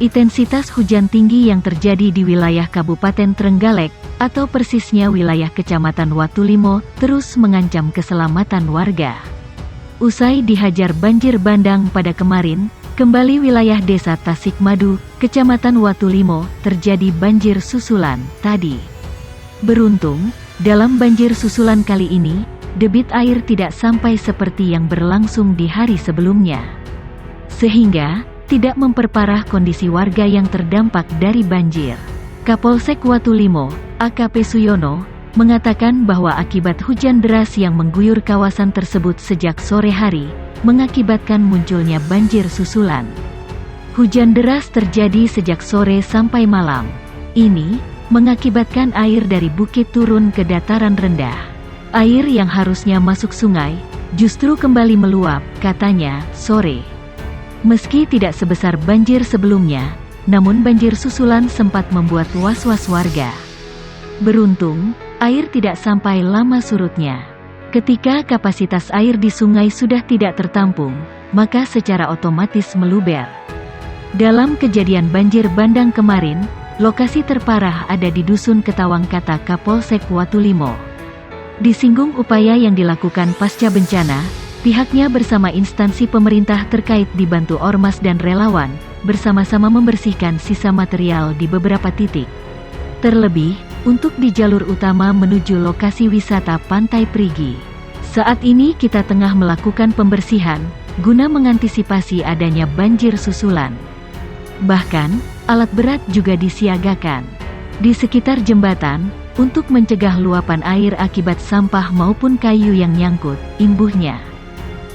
Intensitas hujan tinggi yang terjadi di wilayah Kabupaten Trenggalek, atau persisnya wilayah Kecamatan Watulimo, terus mengancam keselamatan warga. Usai dihajar banjir bandang pada kemarin, kembali wilayah Desa Tasikmadu, Kecamatan Watulimo, terjadi banjir susulan tadi. Beruntung, dalam banjir susulan kali ini, debit air tidak sampai seperti yang berlangsung di hari sebelumnya. Sehingga, tidak memperparah kondisi warga yang terdampak dari banjir. Kapolsek Watulimo, AKP Suyono, mengatakan bahwa akibat hujan deras yang mengguyur kawasan tersebut sejak sore hari, mengakibatkan munculnya banjir susulan. Hujan deras terjadi sejak sore sampai malam. Ini mengakibatkan air dari bukit turun ke dataran rendah. Air yang harusnya masuk sungai, justru kembali meluap, katanya, sore. Meski tidak sebesar banjir sebelumnya, namun banjir susulan sempat membuat was-was warga. Beruntung, air tidak sampai lama surutnya. Ketika kapasitas air di sungai sudah tidak tertampung, maka secara otomatis meluber. Dalam kejadian banjir bandang kemarin, lokasi terparah ada di Dusun Ketawang, kata Kapolsek Watulimo. Disinggung upaya yang dilakukan pasca bencana, pihaknya bersama instansi pemerintah terkait dibantu ormas dan relawan, bersama-sama membersihkan sisa material di beberapa titik. Terlebih, untuk di jalur utama menuju lokasi wisata Pantai Prigi. Saat ini kita tengah melakukan pembersihan, guna mengantisipasi adanya banjir susulan. Bahkan, alat berat juga disiagakan di sekitar jembatan, untuk mencegah luapan air akibat sampah maupun kayu yang nyangkut, imbuhnya.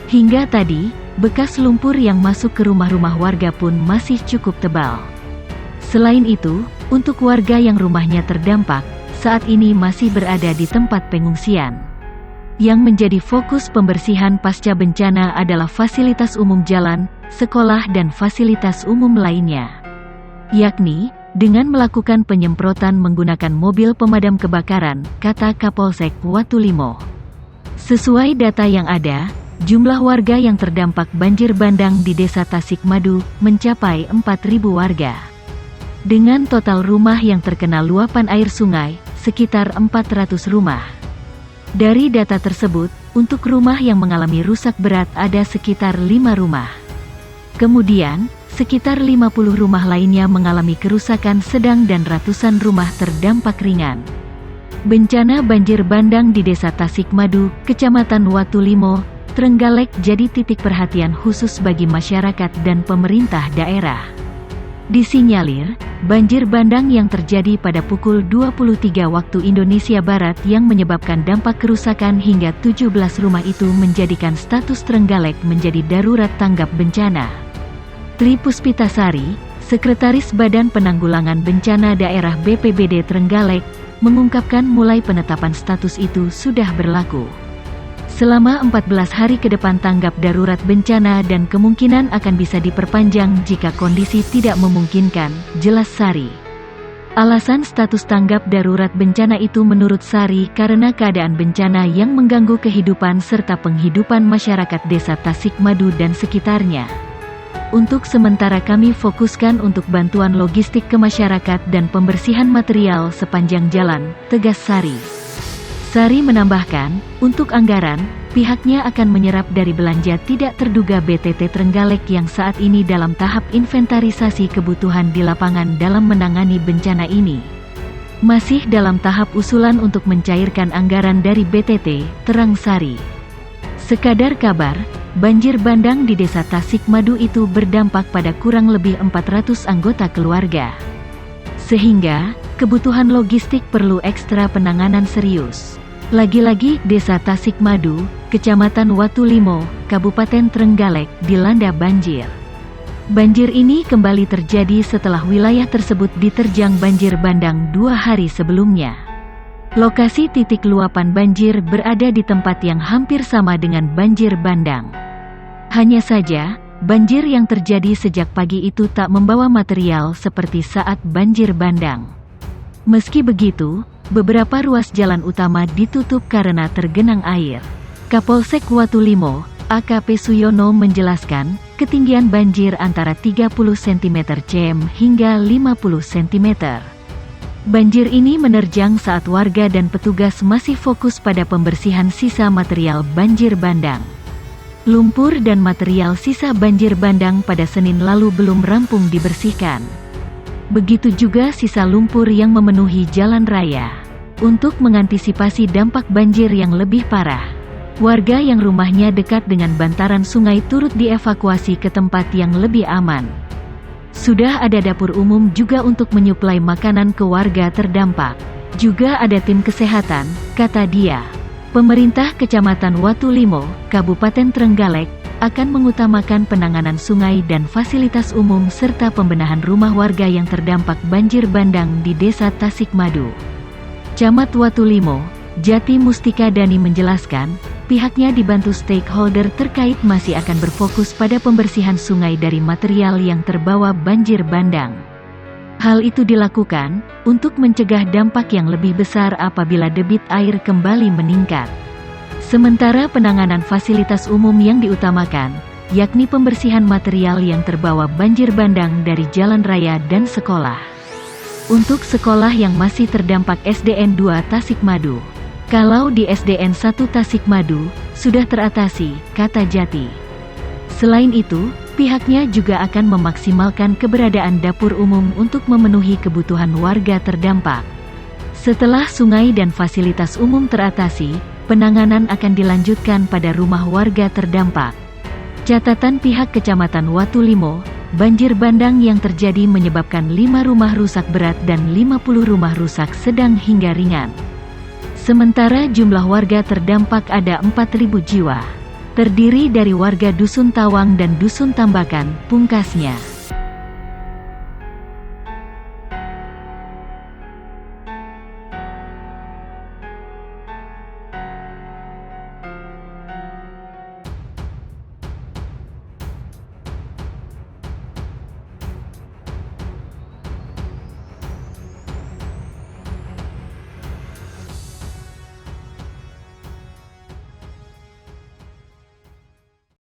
Hingga tadi, bekas lumpur yang masuk ke rumah-rumah warga pun masih cukup tebal. Selain itu, untuk warga yang rumahnya terdampak, saat ini masih berada di tempat pengungsian. Yang menjadi fokus pembersihan pasca bencana adalah fasilitas umum jalan, sekolah dan fasilitas umum lainnya. Yakni, dengan melakukan penyemprotan menggunakan mobil pemadam kebakaran, kata Kapolsek Watulimo. Sesuai data yang ada, jumlah warga yang terdampak banjir bandang di Desa Tasikmadu mencapai 4.000 warga. Dengan total rumah yang terkena luapan air sungai, sekitar 400 rumah. Dari data tersebut, untuk rumah yang mengalami rusak berat ada sekitar 5 rumah. Kemudian, sekitar 50 rumah lainnya mengalami kerusakan sedang dan ratusan rumah terdampak ringan. Bencana banjir bandang di Desa Tasikmadu, Kecamatan Watulimo, Trenggalek jadi titik perhatian khusus bagi masyarakat dan pemerintah daerah. Disinyalir, banjir bandang yang terjadi pada pukul 23 waktu Indonesia Barat yang menyebabkan dampak kerusakan hingga 17 rumah itu menjadikan status Trenggalek menjadi darurat tanggap bencana. Tri Puspitasari, Sekretaris Badan Penanggulangan Bencana Daerah BPBD Trenggalek, mengungkapkan mulai penetapan status itu sudah berlaku selama 14 hari ke depan tanggap darurat bencana dan kemungkinan akan bisa diperpanjang jika kondisi tidak memungkinkan, jelas Sari. Alasan status tanggap darurat bencana itu menurut Sari karena keadaan bencana yang mengganggu kehidupan serta penghidupan masyarakat Desa Tasikmadu dan sekitarnya. Untuk sementara kami fokuskan untuk bantuan logistik ke masyarakat dan pembersihan material sepanjang jalan, tegas Sari. Sari menambahkan, untuk anggaran, pihaknya akan menyerap dari belanja tidak terduga BTT Trenggalek yang saat ini dalam tahap inventarisasi kebutuhan di lapangan dalam menangani bencana ini. Masih dalam tahap usulan untuk mencairkan anggaran dari BTT, terang Sari. Sekadar kabar, banjir bandang di Desa Tasikmadu itu berdampak pada kurang lebih 400 anggota keluarga. Sehingga, kebutuhan logistik perlu ekstra penanganan serius. Lagi-lagi Desa Tasikmadu, Kecamatan Watulimo, Kabupaten Trenggalek, dilanda banjir. Banjir ini kembali terjadi setelah wilayah tersebut diterjang banjir bandang 2 hari sebelumnya. Lokasi titik luapan banjir berada di tempat yang hampir sama dengan banjir bandang. Hanya saja, banjir yang terjadi sejak pagi itu tak membawa material seperti saat banjir bandang. Meski begitu, beberapa ruas jalan utama ditutup karena tergenang air. Kapolsek Watulimo, AKP Suyono menjelaskan, ketinggian banjir antara 30 cm hingga 50 cm. Banjir ini menerjang saat warga dan petugas masih fokus pada pembersihan sisa material banjir bandang. Lumpur dan material sisa banjir bandang pada Senin lalu belum rampung dibersihkan. Begitu juga sisa lumpur yang memenuhi jalan raya. Untuk mengantisipasi dampak banjir yang lebih parah, warga yang rumahnya dekat dengan bantaran sungai turut dievakuasi ke tempat yang lebih aman. Sudah ada dapur umum juga untuk menyuplai makanan ke warga terdampak. Juga ada tim kesehatan, kata dia. Pemerintah Kecamatan Watulimo, Kabupaten Trenggalek, akan mengutamakan penanganan sungai dan fasilitas umum serta pembenahan rumah warga yang terdampak banjir bandang di Desa Tasikmadu. Camat Watulimo, Jati Mustika Dani menjelaskan, pihaknya dibantu stakeholder terkait masih akan berfokus pada pembersihan sungai dari material yang terbawa banjir bandang. Hal itu dilakukan untuk mencegah dampak yang lebih besar apabila debit air kembali meningkat. Sementara penanganan fasilitas umum yang diutamakan, yakni pembersihan material yang terbawa banjir bandang dari jalan raya dan sekolah. Untuk sekolah yang masih terdampak SDN 2 Tasikmadu, kalau di SDN 1 Tasikmadu, sudah teratasi, kata Jati. Selain itu, pihaknya juga akan memaksimalkan keberadaan dapur umum untuk memenuhi kebutuhan warga terdampak. Setelah sungai dan fasilitas umum teratasi, penanganan akan dilanjutkan pada rumah warga terdampak. Catatan pihak Kecamatan Watulimo, banjir bandang yang terjadi menyebabkan 5 rumah rusak berat dan 50 rumah rusak sedang hingga ringan. Sementara jumlah warga terdampak ada 4.000 jiwa. Terdiri dari warga Dusun Tawang dan Dusun Tambakan, pungkasnya.